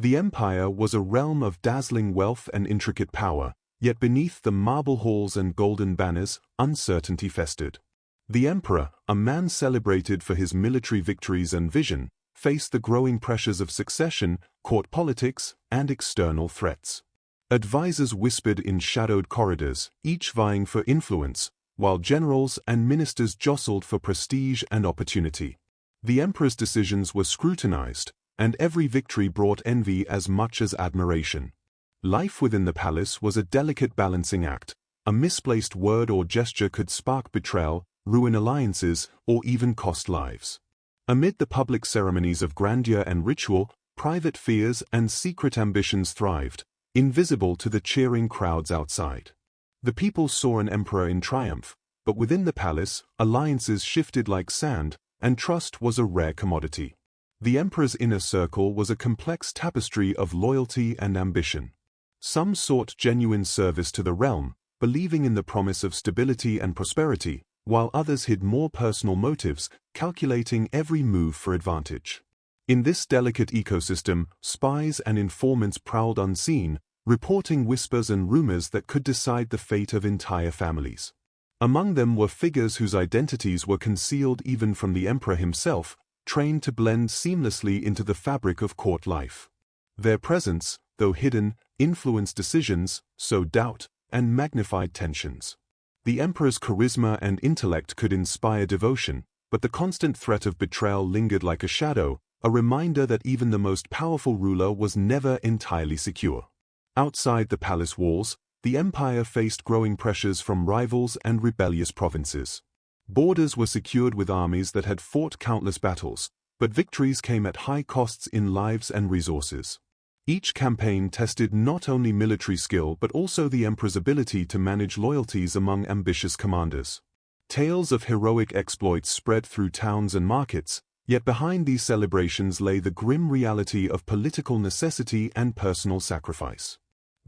The empire was a realm of dazzling wealth and intricate power, yet beneath the marble halls and golden banners, uncertainty festered. The emperor, a man celebrated for his military victories and vision, faced the growing pressures of succession, court politics, and external threats. Advisors whispered in shadowed corridors, each vying for influence, while generals and ministers jostled for prestige and opportunity. The emperor's decisions were scrutinized, and every victory brought envy as much as admiration. Life within the palace was a delicate balancing act. A misplaced word or gesture could spark betrayal, ruin alliances, or even cost lives. Amid the public ceremonies of grandeur and ritual, private fears and secret ambitions thrived, invisible to the cheering crowds outside. The people saw an emperor in triumph, but within the palace, alliances shifted like sand, and trust was a rare commodity. The emperor's inner circle was a complex tapestry of loyalty and ambition. Some sought genuine service to the realm, believing in the promise of stability and prosperity, while others hid more personal motives, calculating every move for advantage. In this delicate ecosystem, spies and informants prowled unseen, reporting whispers and rumors that could decide the fate of entire families. Among them were figures whose identities were concealed even from the emperor himself, trained to blend seamlessly into the fabric of court life. Their presence, though hidden, influenced decisions, sowed doubt, and magnified tensions. The emperor's charisma and intellect could inspire devotion, but the constant threat of betrayal lingered like a shadow, a reminder that even the most powerful ruler was never entirely secure. Outside the palace walls, the empire faced growing pressures from rivals and rebellious provinces. Borders were secured with armies that had fought countless battles, but victories came at high costs in lives and resources. Each campaign tested not only military skill but also the emperor's ability to manage loyalties among ambitious commanders. Tales of heroic exploits spread through towns and markets, yet behind these celebrations lay the grim reality of political necessity and personal sacrifice.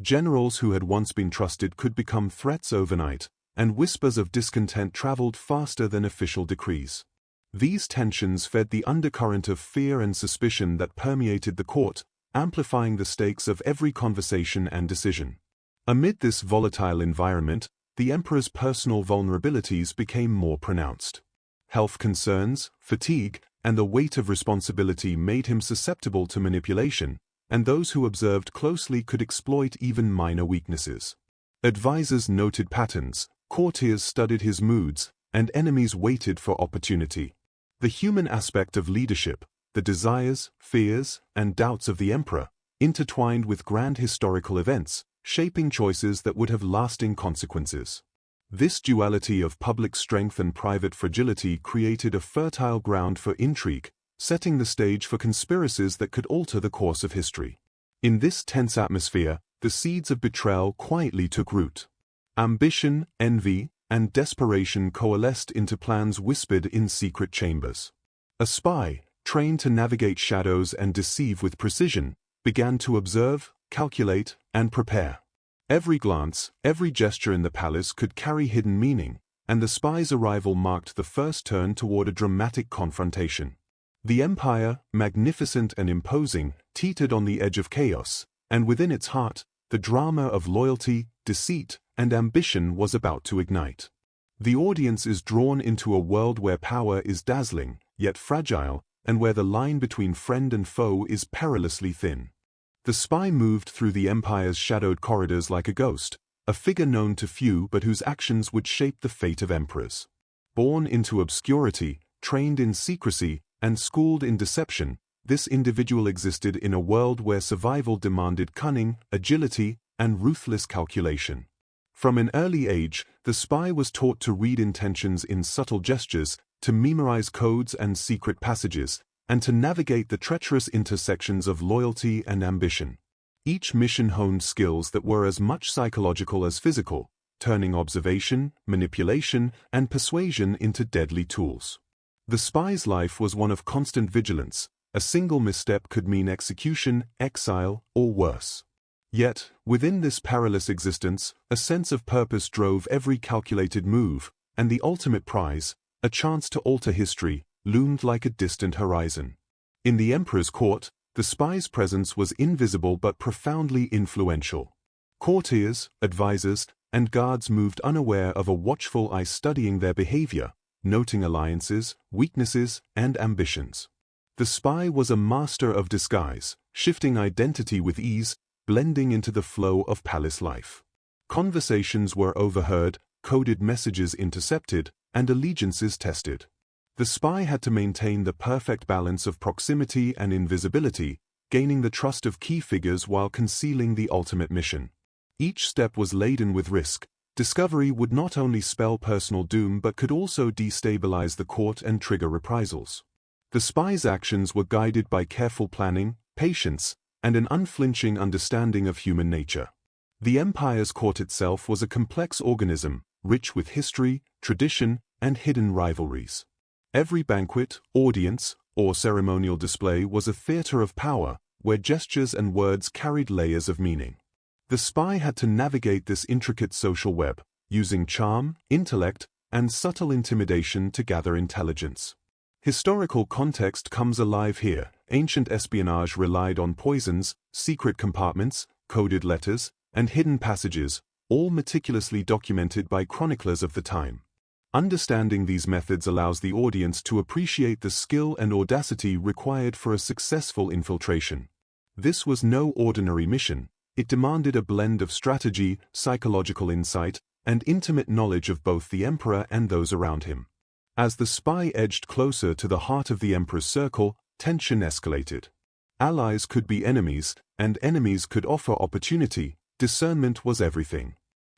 Generals who had once been trusted could become threats overnight, and whispers of discontent traveled faster than official decrees. These tensions fed the undercurrent of fear and suspicion that permeated the court, amplifying the stakes of every conversation and decision. Amid this volatile environment, the emperor's personal vulnerabilities became more pronounced. Health concerns, fatigue, and the weight of responsibility made him susceptible to manipulation, and those who observed closely could exploit even minor weaknesses. Advisors noted patterns, courtiers studied his moods, and enemies waited for opportunity. The human aspect of leadership, the desires, fears, and doubts of the emperor, intertwined with grand historical events, shaping choices that would have lasting consequences. This duality of public strength and private fragility created a fertile ground for intrigue, setting the stage for conspiracies that could alter the course of history. In this tense atmosphere, the seeds of betrayal quietly took root. Ambition, envy, and desperation coalesced into plans whispered in secret chambers. A spy, trained to navigate shadows and deceive with precision, began to observe, calculate, and prepare. Every glance, every gesture in the palace could carry hidden meaning, and the spy's arrival marked the first turn toward a dramatic confrontation. The empire, magnificent and imposing, teetered on the edge of chaos, and within its heart, the drama of loyalty, deceit, and ambition was about to ignite. The audience is drawn into a world where power is dazzling, yet fragile, and where the line between friend and foe is perilously thin. The spy moved through the empire's shadowed corridors like a ghost, a figure known to few but whose actions would shape the fate of emperors. Born into obscurity, trained in secrecy, and schooled in deception, this individual existed in a world where survival demanded cunning, agility, and ruthless calculation. From an early age, the spy was taught to read intentions in subtle gestures, to memorize codes and secret passages, and to navigate the treacherous intersections of loyalty and ambition. Each mission honed skills that were as much psychological as physical, turning observation, manipulation, and persuasion into deadly tools. The spy's life was one of constant vigilance. A single misstep could mean execution, exile, or worse. Yet, within this perilous existence, a sense of purpose drove every calculated move, and the ultimate prize, a chance to alter history, loomed like a distant horizon. In the emperor's court, The spy's presence was invisible but profoundly influential. Courtiers, advisors, and guards moved unaware of a watchful eye studying their behavior, noting alliances, weaknesses, and ambitions. The spy was a master of disguise, shifting identity with ease, blending into the flow of palace life. Conversations were overheard, coded messages intercepted, and allegiances tested. The spy had to maintain the perfect balance of proximity and invisibility, gaining the trust of key figures while concealing the ultimate mission. Each step was laden with risk. Discovery would not only spell personal doom but could also destabilize the court and trigger reprisals. The spy's actions were guided by careful planning, patience, and an unflinching understanding of human nature. The empire's court itself was a complex organism, rich with history, tradition, and hidden rivalries. Every banquet, audience, or ceremonial display was a theater of power, where gestures and words carried layers of meaning. The spy had to navigate this intricate social web, using charm, intellect, and subtle intimidation to gather intelligence. Historical context comes alive here. Ancient espionage relied on poisons, secret compartments, coded letters, and hidden passages, all meticulously documented by chroniclers of the time. Understanding these methods allows the audience to appreciate the skill and audacity required for a successful infiltration. This was no ordinary mission. It demanded a blend of strategy, psychological insight, and intimate knowledge of both the emperor and those around him. As the spy edged closer to the heart of the emperor's circle, tension escalated. Allies could be enemies, and enemies could offer opportunity. Discernment was everything.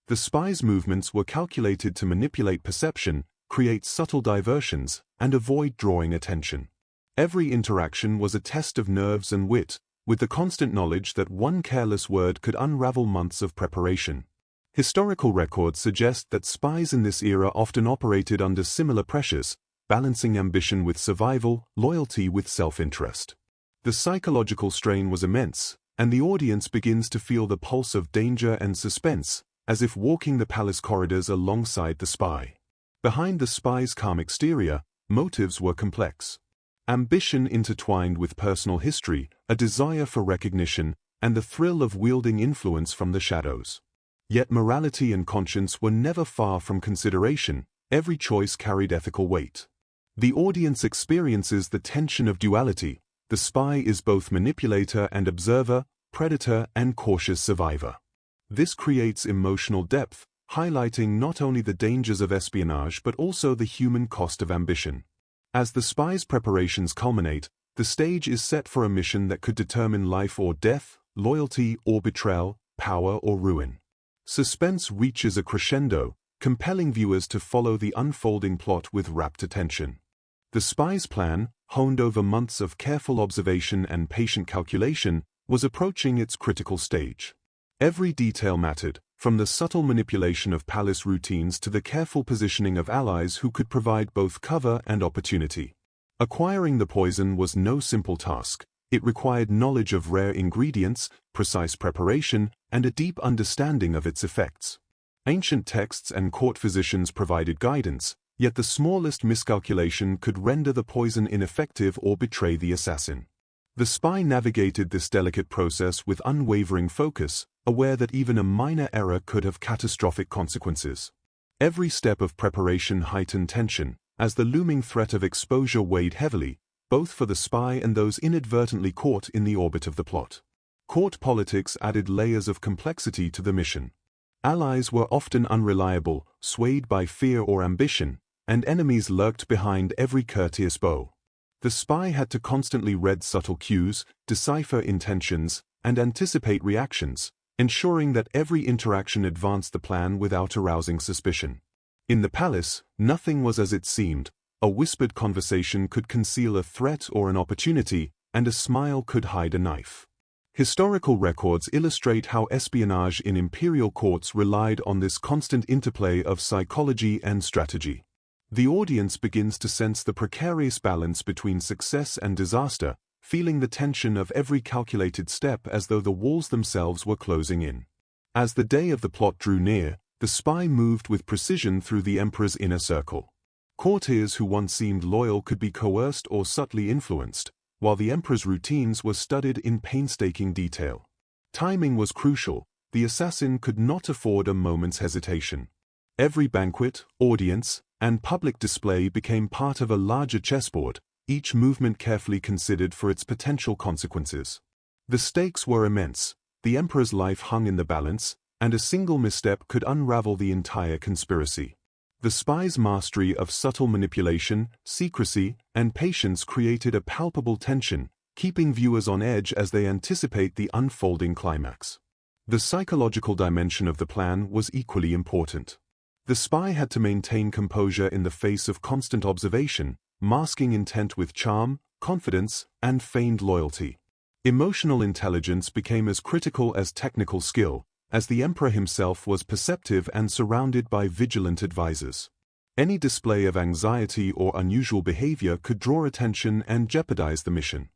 The spy's movements were calculated to manipulate perception, create subtle diversions, and avoid drawing attention. Every interaction was a test of nerves and wit, with the constant knowledge that one careless word could unravel months of preparation. Historical records suggest that spies in this era often operated under similar pressures, balancing ambition with survival, loyalty with self-interest. The psychological strain was immense, and the audience begins to feel the pulse of danger and suspense, as if walking the palace corridors alongside the spy. Behind the spy's calm exterior, motives were complex. Ambition intertwined with personal history, a desire for recognition, and the thrill of wielding influence from the shadows. Yet morality and conscience were never far from consideration. Every choice carried ethical weight. The audience experiences the tension of duality. The spy is both manipulator and observer, predator and cautious survivor. This creates emotional depth, highlighting not only the dangers of espionage but also the human cost of ambition. As the spy's preparations culminate, the stage is set for a mission that could determine life or death, loyalty or betrayal, power or ruin. Suspense reaches a crescendo, compelling viewers to follow the unfolding plot with rapt attention. The spy's plan, honed over months of careful observation and patient calculation, was approaching its critical stage. Every detail mattered, from the subtle manipulation of palace routines to the careful positioning of allies who could provide both cover and opportunity. Acquiring the poison was no simple task. It required knowledge of rare ingredients, precise preparation, and a deep understanding of its effects. Ancient texts and court physicians provided guidance, yet the smallest miscalculation could render the poison ineffective or betray the assassin. The spy navigated this delicate process with unwavering focus, aware that even a minor error could have catastrophic consequences. Every step of preparation heightened tension, as the looming threat of exposure weighed heavily, both for the spy and those inadvertently caught in the orbit of the plot. Court politics added layers of complexity to the mission. Allies were often unreliable, swayed by fear or ambition, and enemies lurked behind every courteous bow. The spy had to constantly read subtle cues, decipher intentions, and anticipate reactions, ensuring that every interaction advanced the plan without arousing suspicion. In the palace, nothing was as it seemed. A whispered conversation could conceal a threat or an opportunity, and a smile could hide a knife. Historical records illustrate how espionage in imperial courts relied on this constant interplay of psychology and strategy. The audience begins to sense the precarious balance between success and disaster, feeling the tension of every calculated step as though the walls themselves were closing in. As the day of the plot drew near, the spy moved with precision through the emperor's inner circle. Courtiers who once seemed loyal could be coerced or subtly influenced, while the emperor's routines were studied in painstaking detail. Timing was crucial. The assassin could not afford a moment's hesitation. Every banquet, audience, and public display became part of a larger chessboard, each movement carefully considered for its potential consequences. The stakes were immense. The emperor's life hung in the balance, and a single misstep could unravel the entire conspiracy. The spy's mastery of subtle manipulation, secrecy, and patience created a palpable tension, keeping viewers on edge as they anticipate the unfolding climax. The psychological dimension of the plan was equally important. The spy had to maintain composure in the face of constant observation, masking intent with charm, confidence, and feigned loyalty. Emotional intelligence became as critical as technical skill, as the emperor himself was perceptive and surrounded by vigilant advisors. Any display of anxiety or unusual behavior could draw attention and jeopardize the mission.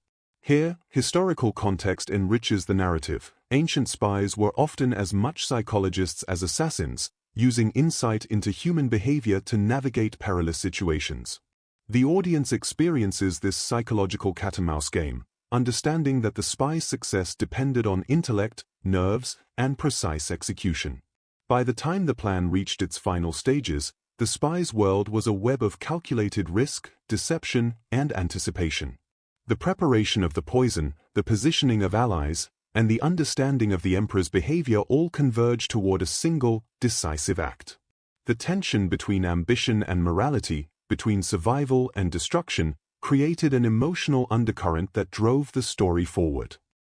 Here, historical context enriches the narrative. Ancient spies were often as much psychologists as assassins, using insight into human behavior to navigate perilous situations. The audience experiences this psychological cat-and-mouse game, understanding that the spy's success depended on intellect, nerves, and precise execution. By the time the plan reached its final stages, the spy's world was a web of calculated risk, deception, and anticipation. The preparation of the poison, the positioning of allies, and the understanding of the emperor's behavior all converged toward a single, decisive act. The tension between ambition and morality, between survival and destruction, created an emotional undercurrent that drove the story forward.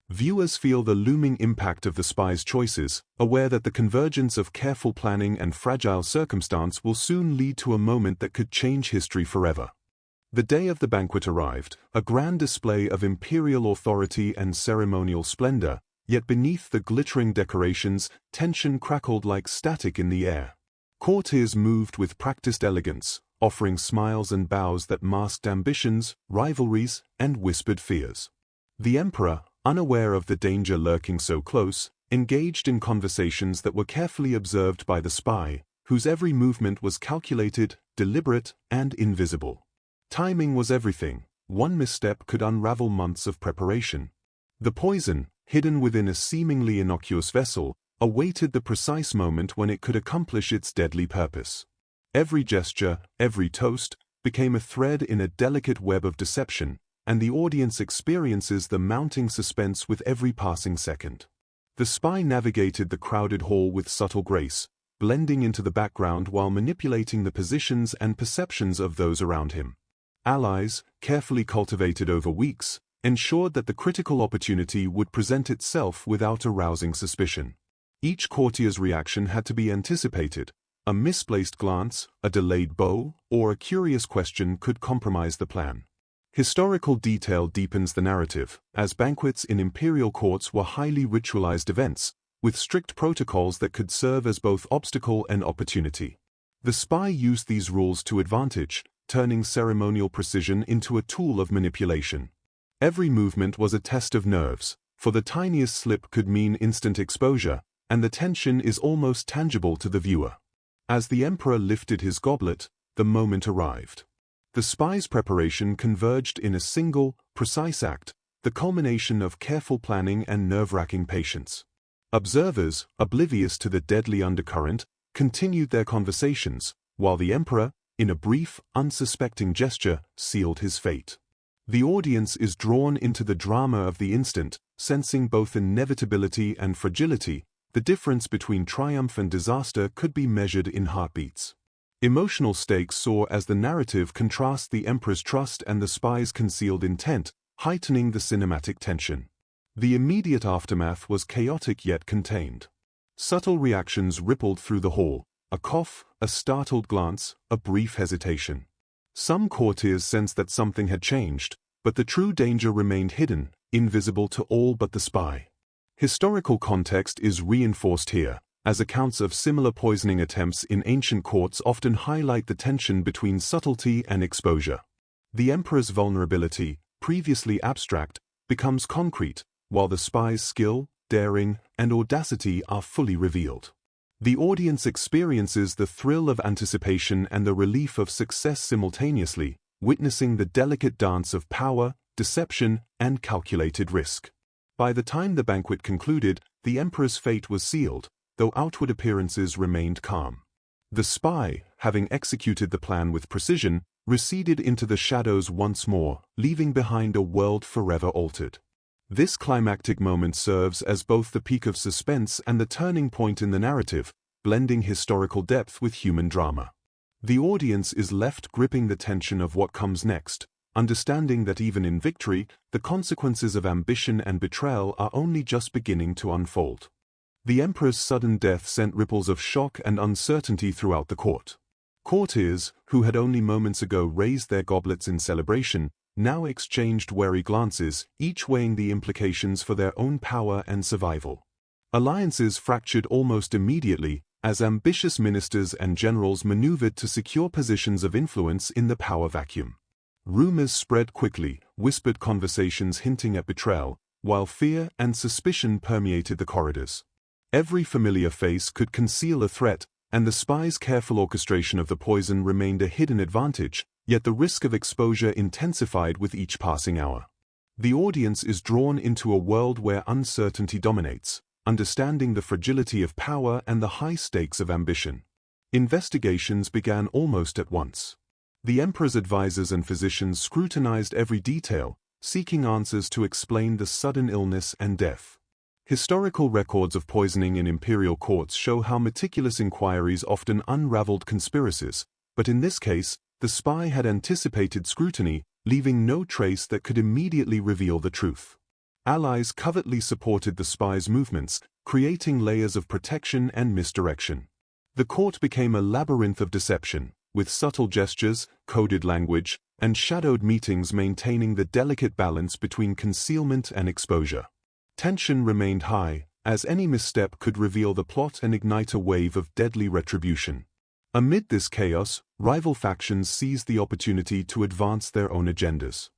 Viewers feel the looming impact of the spy's choices, aware that the convergence of careful planning and fragile circumstance will soon lead to a moment that could change history forever. The day of the banquet arrived, a grand display of imperial authority and ceremonial splendor, yet beneath the glittering decorations, tension crackled like static in the air. Courtiers moved with practiced elegance, offering smiles and bows that masked ambitions, rivalries, and whispered fears. The emperor, unaware of the danger lurking so close, engaged in conversations that were carefully observed by the spy, whose every movement was calculated, deliberate, and invisible. Timing was everything. One misstep could unravel months of preparation. The poison, hidden within a seemingly innocuous vessel, awaited the precise moment when it could accomplish its deadly purpose. Every gesture, every toast, became a thread in a delicate web of deception, and the audience experiences the mounting suspense with every passing second. The spy navigated the crowded hall with subtle grace, blending into the background while manipulating the positions and perceptions of those around him. Allies, carefully cultivated over weeks, ensured that the critical opportunity would present itself without arousing suspicion. Each courtier's reaction had to be anticipated. A misplaced glance, a delayed bow, or a curious question could compromise the plan. Historical detail deepens the narrative, as banquets in imperial courts were highly ritualized events, with strict protocols that could serve as both obstacle and opportunity. The spy used these rules to advantage, turning ceremonial precision into a tool of manipulation. Every movement was a test of nerves, for the tiniest slip could mean instant exposure, and the tension is almost tangible to the viewer. As the emperor lifted his goblet, the moment arrived. The spy's preparation converged in a single, precise act, the culmination of careful planning and nerve-wracking patience. Observers, oblivious to the deadly undercurrent, continued their conversations, while the emperor, in a brief, unsuspecting gesture, sealed his fate. The audience is drawn into the drama of the instant, sensing both inevitability and fragility. The difference between triumph and disaster could be measured in heartbeats. Emotional stakes soar as the narrative contrasts the emperor's trust and the spy's concealed intent, heightening the cinematic tension. The immediate aftermath was chaotic yet contained. Subtle reactions rippled through the hall, a cough, a startled glance, a brief hesitation. Some courtiers sensed that something had changed, but the true danger remained hidden, invisible to all but the spy. Historical context is reinforced here, as accounts of similar poisoning attempts in ancient courts often highlight the tension between subtlety and exposure. The emperor's vulnerability, previously abstract, becomes concrete, while the spy's skill, daring, and audacity are fully revealed. The audience experiences the thrill of anticipation and the relief of success simultaneously, witnessing the delicate dance of power, deception, and calculated risk. By the time the banquet concluded, the emperor's fate was sealed, though outward appearances remained calm. The spy, having executed the plan with precision, receded into the shadows once more, leaving behind a world forever altered. This climactic moment serves as both the peak of suspense and the turning point in the narrative, blending historical depth with human drama. The audience is left gripping the tension of what comes next, understanding that even in victory, the consequences of ambition and betrayal are only just beginning to unfold. The emperor's sudden death sent ripples of shock and uncertainty throughout the court. Courtiers, who had only moments ago raised their goblets in celebration, now exchanged wary glances, each weighing the implications for their own power and survival. Alliances fractured almost immediately, as ambitious ministers and generals maneuvered to secure positions of influence in the power vacuum. Rumors spread quickly, whispered conversations hinting at betrayal, while fear and suspicion permeated the corridors. Every familiar face could conceal a threat, and the spy's careful orchestration of the poison remained a hidden advantage, yet the risk of exposure intensified with each passing hour. The audience is drawn into a world where uncertainty dominates, understanding the fragility of power and the high stakes of ambition. Investigations began almost at once. The emperor's advisors and physicians scrutinized every detail, seeking answers to explain the sudden illness and death. Historical records of poisoning in imperial courts show how meticulous inquiries often unraveled conspiracies, but in this case, the spy had anticipated scrutiny, leaving no trace that could immediately reveal the truth. Allies covertly supported the spy's movements, creating layers of protection and misdirection. The court became a labyrinth of deception, with subtle gestures, coded language, and shadowed meetings maintaining the delicate balance between concealment and exposure. Tension remained high, as any misstep could reveal the plot and ignite a wave of deadly retribution. Amid this chaos, rival factions seized the opportunity to advance their own agendas.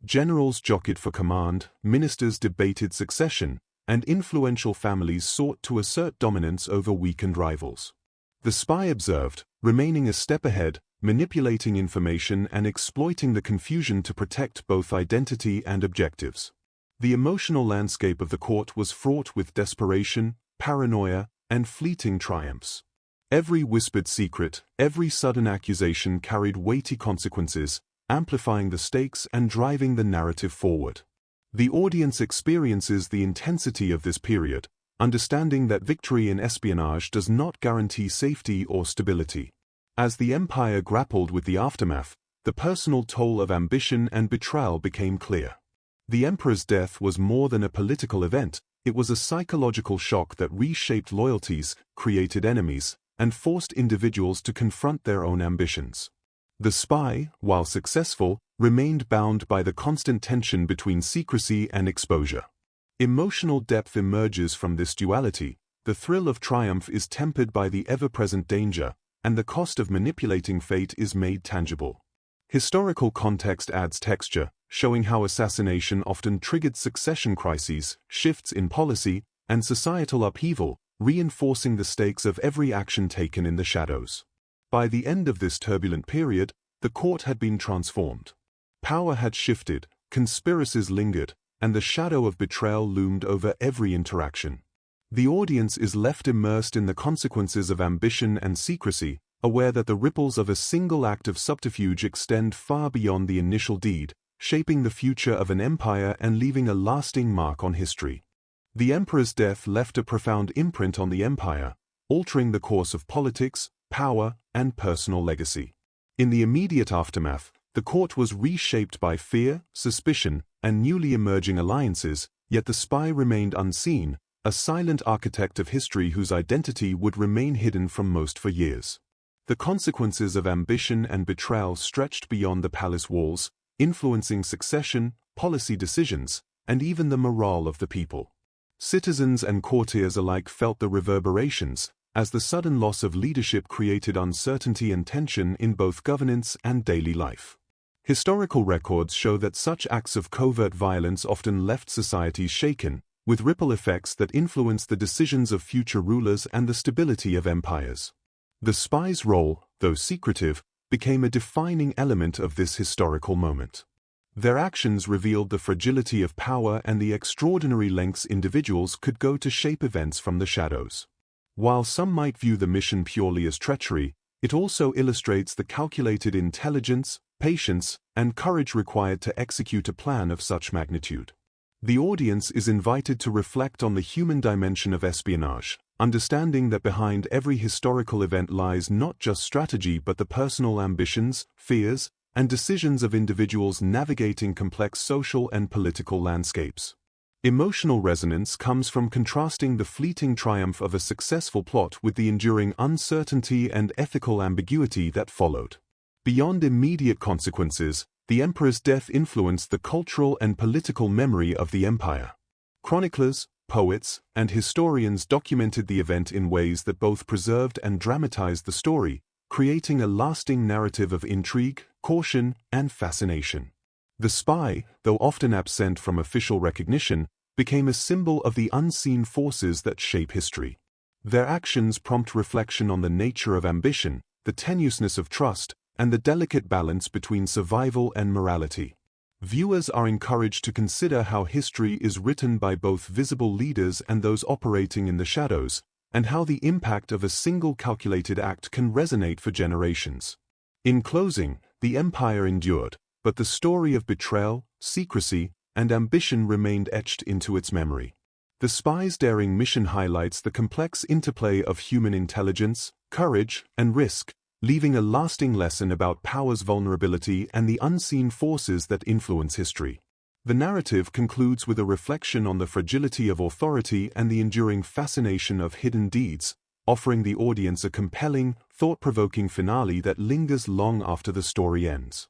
Generals jockeyed for command, ministers debated succession, and influential families sought to assert dominance over weakened rivals. The spy observed, remaining a step ahead, manipulating information and exploiting the confusion to protect both identity and objectives. The emotional landscape of the court was fraught with desperation, paranoia, and fleeting triumphs. Every whispered secret, every sudden accusation carried weighty consequences, amplifying the stakes and driving the narrative forward. The audience experiences the intensity of this period, understanding that victory in espionage does not guarantee safety or stability. As the empire grappled with the aftermath, the personal toll of ambition and betrayal became clear. The emperor's death was more than a political event, it was a psychological shock that reshaped loyalties, created enemies, and forced individuals to confront their own ambitions. The spy, while successful, remained bound by the constant tension between secrecy and exposure. Emotional depth emerges from this duality, the thrill of triumph is tempered by the ever-present danger, and the cost of manipulating fate is made tangible. Historical context adds texture, showing how assassination often triggered succession crises, shifts in policy, and societal upheaval, reinforcing the stakes of every action taken in the shadows. By the end of this turbulent period, the court had been transformed. Power had shifted, conspiracies lingered, and the shadow of betrayal loomed over every interaction. The audience is left immersed in the consequences of ambition and secrecy, aware that the ripples of a single act of subterfuge extend far beyond the initial deed, shaping the future of an empire and leaving a lasting mark on history. The emperor's death left a profound imprint on the empire, altering the course of politics, power, and personal legacy. In the immediate aftermath, the court was reshaped by fear, suspicion, and newly emerging alliances, yet the spy remained unseen, a silent architect of history whose identity would remain hidden from most for years. The consequences of ambition and betrayal stretched beyond the palace walls, influencing succession, policy decisions, and even the morale of the people. Citizens and courtiers alike felt the reverberations, as the sudden loss of leadership created uncertainty and tension in both governance and daily life. Historical records show that such acts of covert violence often left societies shaken, with ripple effects that influenced the decisions of future rulers and the stability of empires. The spy's role, though secretive, became a defining element of this historical moment. Their actions revealed the fragility of power and the extraordinary lengths individuals could go to shape events from the shadows. While some might view the mission purely as treachery, it also illustrates the calculated intelligence, patience, and courage required to execute a plan of such magnitude. The audience is invited to reflect on the human dimension of espionage, understanding that behind every historical event lies not just strategy but the personal ambitions, fears, and decisions of individuals navigating complex social and political landscapes. Emotional resonance comes from contrasting the fleeting triumph of a successful plot with the enduring uncertainty and ethical ambiguity that followed. Beyond immediate consequences, the emperor's death influenced the cultural and political memory of the empire. Chroniclers, poets, and historians documented the event in ways that both preserved and dramatized the story, creating a lasting narrative of intrigue, caution, and fascination. The spy, though often absent from official recognition, became a symbol of the unseen forces that shape history. Their actions prompt reflection on the nature of ambition, the tenuousness of trust, and the delicate balance between survival and morality. Viewers are encouraged to consider how history is written by both visible leaders and those operating in the shadows, and how the impact of a single calculated act can resonate for generations. In closing, the empire endured, but the story of betrayal, secrecy, and ambition remained etched into its memory. The spy's daring mission highlights the complex interplay of human intelligence, courage, and risk, leaving a lasting lesson about power's vulnerability and the unseen forces that influence history. The narrative concludes with a reflection on the fragility of authority and the enduring fascination of hidden deeds, offering the audience a compelling, thought-provoking finale that lingers long after the story ends.